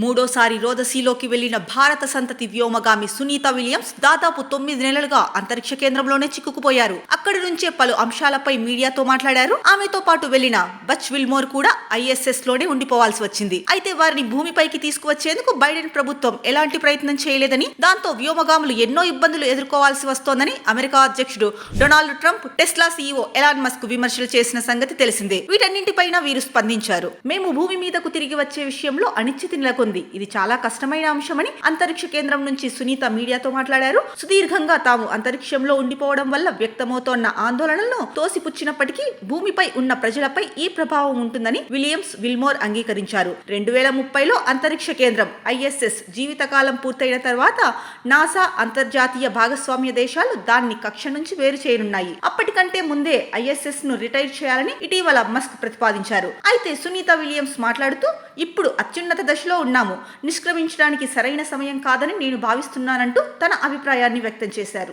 మూడోసారి రోదసీలోకి వెళ్లిన భారత సంతతి వ్యోమగామి సునీత విలియమ్స్ దాదాపు 9 నెలలుగా అంతరిక్ష కేంద్రంలోనే చిక్కుకుపోయారు. అక్కడి నుంచే పలు అంశాలపై మీడియాతో మాట్లాడారు. ఆమెతో పాటు వెళ్లిన బచ్ విల్మోర్ కూడా ఐఎస్ఎస్ లోనే ఉండిపోవాల్సి వచ్చింది. అయితే వారిని భూమిపైకి తీసుకువచ్చేందుకు బైడెన్ ప్రభుత్వం ఎలాంటి ప్రయత్నం చేయలేదని, దాంతో వ్యోమగాములు ఎన్నో ఇబ్బందులు ఎదుర్కోవాల్సి వస్తోందని అమెరికా అధ్యక్షుడు Donald Trump, Tesla CEO Elon Musk విమర్శలు చేసిన సంగతి తెలిసిందే. వీటన్నింటిపైన వీరు స్పందించారు. మేము భూమి మీదకు తిరిగి వచ్చే విషయంలో అనిశ్చితి నెలకొంది. ఇది చాలా కష్టమైన అంశమని అంతరిక్ష కేంద్రం నుంచి సునీత మీడియాతో మాట్లాడారు. సుదీర్ఘంగా తాము అంతరిక్షంలో ఉండిపోవడం వల్ల వ్యక్తమవుతోన్న ఆందోళనలను తోసిపుచ్చినప్పటికీ భూమిపై ఉన్న ప్రజలపై ఈ ప్రభావం ఉంటుందని విలియమ్స్, విల్మోర్ అంగీకరించారు. 2030లో అంతరిక్ష కేంద్రం ఐఎస్ఎస్ జీవితకాలం పూర్తయిన తర్వాత నాసా, అంతర్జాతీయ భాగస్వామ్య దేశాలు దాన్ని కక్ష నుంచి వేరు చేయనున్నాయి. అప్పటికంటే ముందే ఐఎస్ఎస్ ను రిటైర్ చేయాలని ఇటీవల మస్క్ ప్రతిపాదించారు. అయితే సునీత విలియమ్స్ మాట్లాడుతూ, ఇప్పుడు అత్యున్నత దశలో ఉన్నాము, నిష్క్రమించడానికి సరైన సమయం కాదని నేను భావిస్తున్నానంటూ తన అభిప్రాయాన్ని వ్యక్తం చేశారు.